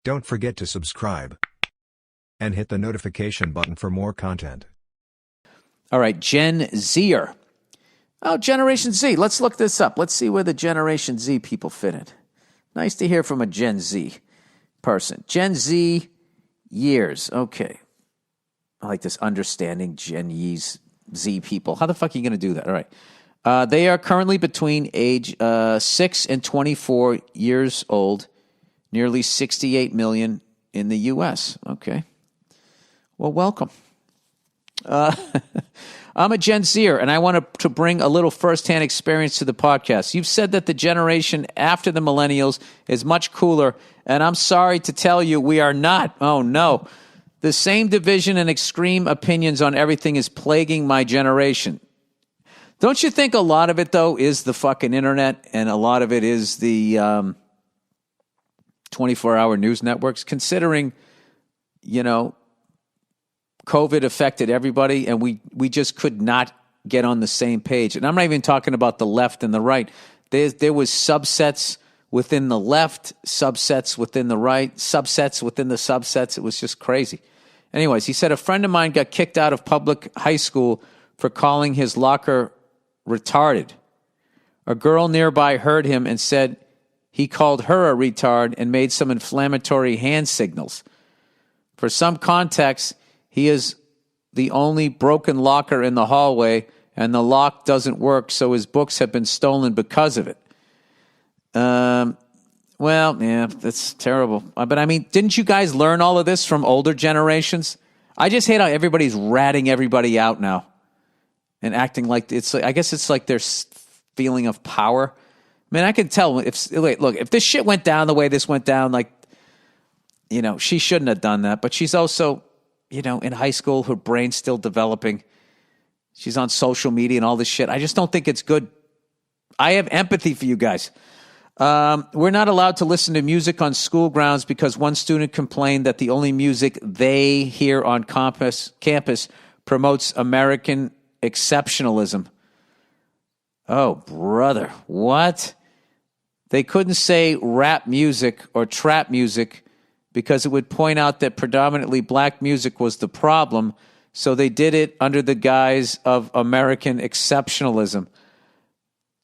Don't forget to subscribe and hit the notification button for more content. All right, Gen Zer. Oh, Generation Z. Let's look this up. Let's see where the Generation Z people fit in. Nice to hear from a Gen Z person. Gen Z years. Okay. I like this understanding Gen Z people. How the fuck are you going to do that? All right. They are currently between age 6 and 24 years old, nearly 68 million in the U.S. Okay. Well, welcome. I'm a Gen Zer, and I want to bring a little firsthand experience to the podcast. You've said that the generation after the millennials is much cooler, and I'm sorry to tell you we are not. Oh, no. The same division and extreme opinions on everything is plaguing my generation. Don't you think a lot of it, though, is the fucking internet, and a lot of it is the 24-hour news networks, considering, COVID affected everybody, and we just could not get on the same page. And I'm not even talking about the left and the right. There was subsets within the left, subsets within the right, subsets within the subsets. It was just crazy. Anyways, he said a friend of mine got kicked out of public high school for calling his locker retarded. A girl nearby heard him and said he called her a retard and made some inflammatory hand signals. For some context, he is the only broken locker in the hallway, and the lock doesn't work, so his books have been stolen because of it. Well, yeah, that's terrible. But I mean, didn't you guys learn all of this from older generations? I just hate how everybody's ratting everybody out now and acting like it's like, I guess it's like their feeling of power. I mean, I can tell if this shit went down the way this went down, she shouldn't have done that, but she's also, in high school, her brain's still developing. She's on social media and all this shit. I just don't think it's good. I have empathy for you guys. We're not allowed to listen to music on school grounds because one student complained that the only music they hear on campus promotes American exceptionalism. Oh, brother. What? They couldn't say rap music or trap music because it would point out that predominantly black music was the problem, so they did it under the guise of American exceptionalism.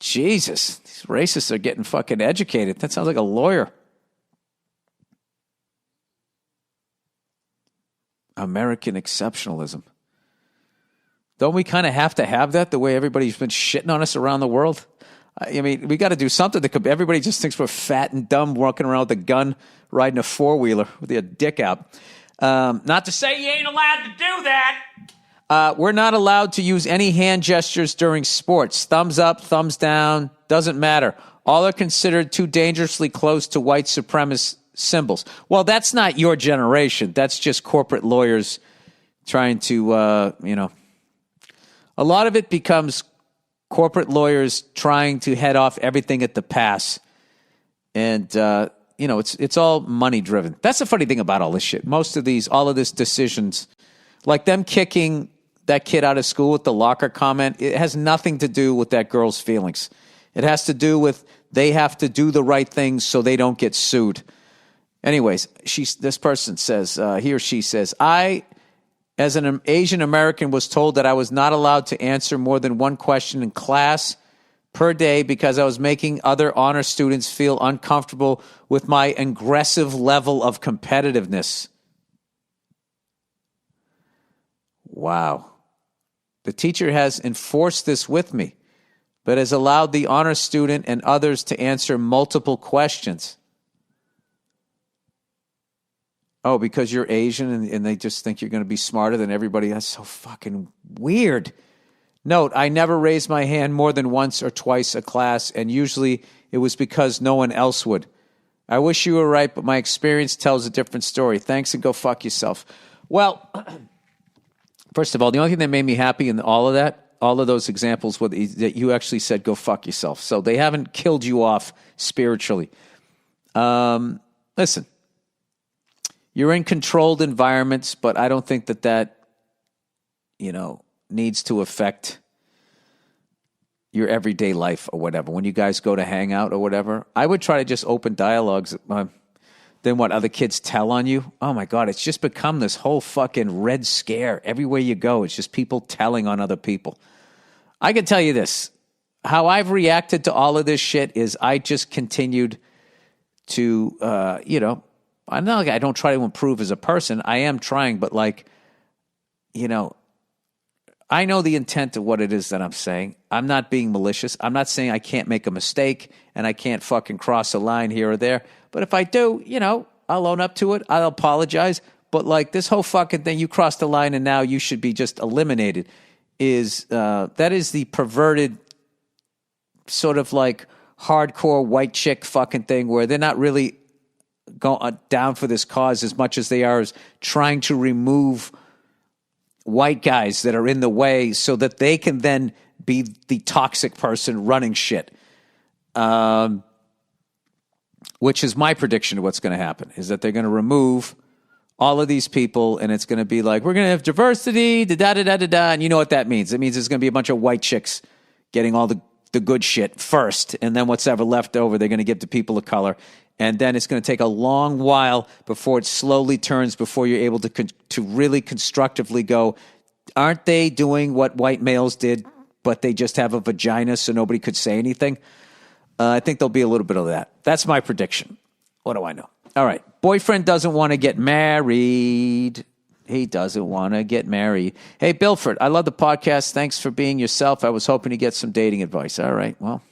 Jesus, these racists are getting fucking educated. That sounds like a lawyer. American exceptionalism. Don't we kind of have to have that the way everybody's been shitting on us around the world? I mean, we got to do something. Everybody just thinks we're fat and dumb walking around with a gun, riding a four-wheeler with your dick out. Not to say you ain't allowed to do that. We're not allowed to use any hand gestures during sports. Thumbs up, thumbs down, doesn't matter. All are considered too dangerously close to white supremacist symbols. Well, that's not your generation. That's just corporate lawyers trying to, a lot of it becomes corporate lawyers trying to head off everything at the pass. And, it's all money driven. That's the funny thing about all this shit. All of this decisions, like them kicking that kid out of school with the locker comment, it has nothing to do with that girl's feelings. It has to do with they have to do the right things so they don't get sued. Anyways, this person says, he or she says, I, as an Asian American, was told that I was not allowed to answer more than one question in class per day because I was making other honor students feel uncomfortable with my aggressive level of competitiveness. Wow. The teacher has enforced this with me, but has allowed the honor student and others to answer multiple questions. Oh, because you're Asian and they just think you're going to be smarter than everybody. That's so fucking weird. Note, I never raised my hand more than once or twice a class, and usually it was because no one else would. I wish you were right, but my experience tells a different story. Thanks, and go fuck yourself. Well, first of all, the only thing that made me happy in all of those examples, that you actually said go fuck yourself. So they haven't killed you off spiritually. Listen. You're in controlled environments, but I don't think that needs to affect your everyday life or whatever. When you guys go to hang out or whatever, I would try to just open dialogues. than what other kids tell on you. Oh my God, it's just become this whole fucking red scare. Everywhere you go, it's just people telling on other people. I can tell you this. How I've reacted to all of this shit is I just continued to, I'm not like I don't try to improve as a person. I am trying, but like, I know the intent of what it is that I'm saying. I'm not being malicious. I'm not saying I can't make a mistake and I can't fucking cross a line here or there. But if I do, I'll own up to it. I'll apologize. But like this whole fucking thing, you crossed the line and now you should be just eliminated, that is the perverted sort of like hardcore white chick fucking thing where they're not really going down for this cause as much as they are as trying to remove white guys that are in the way so that they can then be the toxic person running shit. Which is my prediction of what's going to happen, is that they're going to remove all of these people and it's going to be like, we're going to have diversity, da-da-da-da-da, and you know what that means. It means there's going to be a bunch of white chicks getting all the good shit first, and then what's ever left over they're going to give to people of color. And then it's going to take a long while before it slowly turns, before you're able to really constructively go, aren't they doing what white males did, but they just have a vagina so nobody could say anything? I think there'll be a little bit of that. That's my prediction. What do I know? All right. Boyfriend doesn't want to get married. He doesn't want to get married. Hey, Bilford, I love the podcast. Thanks for being yourself. I was hoping to get some dating advice. All right. Well,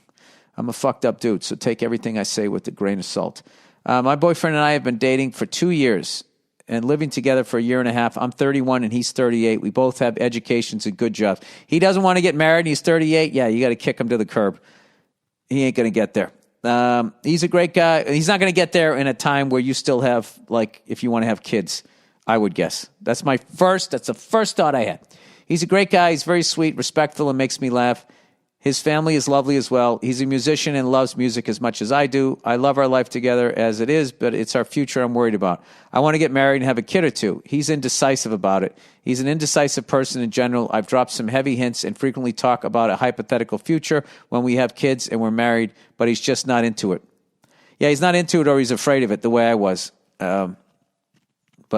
I'm a fucked up dude, so take everything I say with a grain of salt. My boyfriend and I have been dating for 2 years and living together for a year and a half. I'm 31 and he's 38. We both have educations and good jobs. He doesn't want to get married and he's 38. Yeah, you got to kick him to the curb. He ain't going to get there. He's a great guy. He's not going to get there in a time where you still have, like, if you want to have kids, I would guess. That's the first thought I had. He's a great guy. He's very sweet, respectful, and makes me laugh. His family is lovely as well. He's a musician and loves music as much as I do. I love our life together as it is, but it's our future I'm worried about. I want to get married and have a kid or two. He's indecisive about it. He's an indecisive person in general. I've dropped some heavy hints and frequently talk about a hypothetical future when we have kids and we're married, but he's just not into it. Yeah, he's not into it or he's afraid of it the way I was. But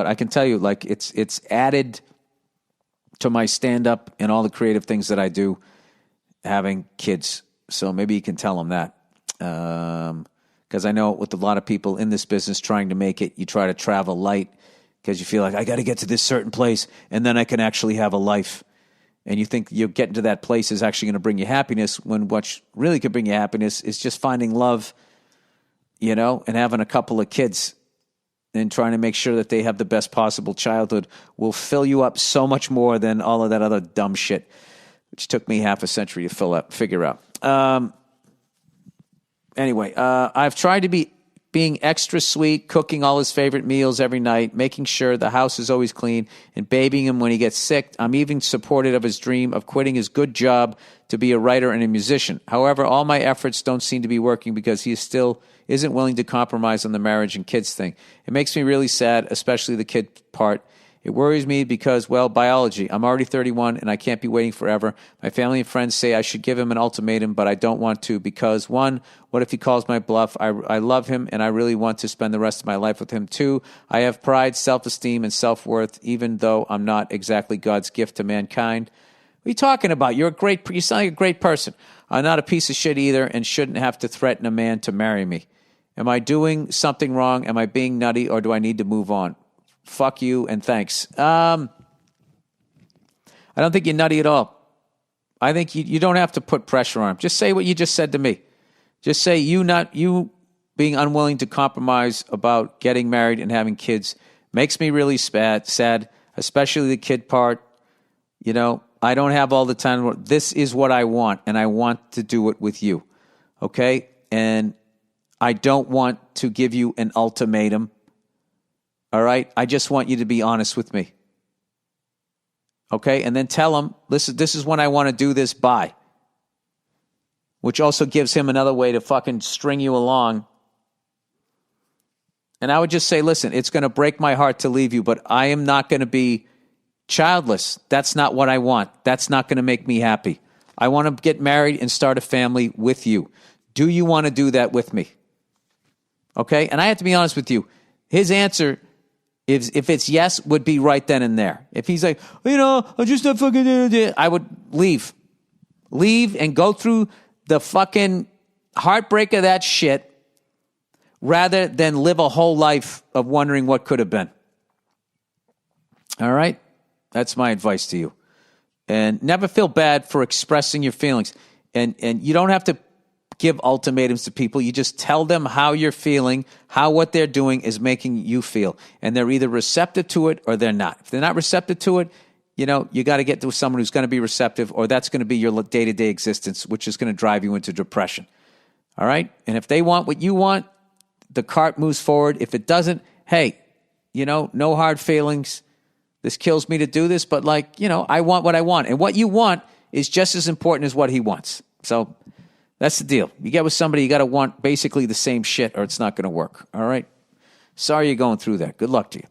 I can tell you, like, it's added to my stand-up and all the creative things that I do, having kids. So maybe you can tell them that. Because I know with a lot of people in this business trying to make it, you try to travel light because you feel like, I got to get to this certain place and then I can actually have a life. And you think you're getting to that place is actually going to bring you happiness, when what really could bring you happiness is just finding love, and having a couple of kids and trying to make sure that they have the best possible childhood will fill you up so much more than all of that other dumb shit, which took me half a century to figure out. Anyway, I've tried to being extra sweet, cooking all his favorite meals every night, making sure the house is always clean, and babying him when he gets sick. I'm even supportive of his dream of quitting his good job to be a writer and a musician. However, all my efforts don't seem to be working because he still isn't willing to compromise on the marriage and kids thing. It makes me really sad, especially the kid part. It worries me because, well, biology. I'm already 31 and I can't be waiting forever. My family and friends say I should give him an ultimatum, but I don't want to because, one, what if he calls my bluff? I love him and I really want to spend the rest of my life with him. Two, I have pride, self-esteem, and self-worth, even though I'm not exactly God's gift to mankind. What are you talking about? You sound like a great person. I'm not a piece of shit either and shouldn't have to threaten a man to marry me. Am I doing something wrong? Am I being nutty, or do I need to move on? Fuck you and thanks. I don't think you're nutty at all. I think you don't have to put pressure on him. Just say what you just said to me. Just say you being unwilling to compromise about getting married and having kids makes me really sad, especially the kid part. I don't have all the time. This is what I want, and I want to do it with you. Okay? And I don't want to give you an ultimatum. All right? I just want you to be honest with me. Okay? And then tell him, listen, this is when I want to do this by. Which also gives him another way to fucking string you along. And I would just say, listen, it's going to break my heart to leave you, but I am not going to be childless. That's not what I want. That's not going to make me happy. I want to get married and start a family with you. Do you want to do that with me? Okay? And I have to be honest with you. His answer, if it's yes, would be right then and there. If he's like, I'm just not fucking, I would leave. Leave and go through the fucking heartbreak of that shit rather than live a whole life of wondering what could have been. All right? That's my advice to you. And never feel bad for expressing your feelings. And you don't have to give ultimatums to people. You just tell them how you're feeling, how what they're doing is making you feel. And they're either receptive to it or they're not. If they're not receptive to it, you got to get to someone who's going to be receptive, or that's going to be your day-to-day existence, which is going to drive you into depression. All right? And if they want what you want, the cart moves forward. If it doesn't, hey, no hard feelings. This kills me to do this, but I want what I want. And what you want is just as important as what he wants. So that's the deal. You get with somebody, you got to want basically the same shit or it's not going to work. All right? Sorry you're going through that. Good luck to you.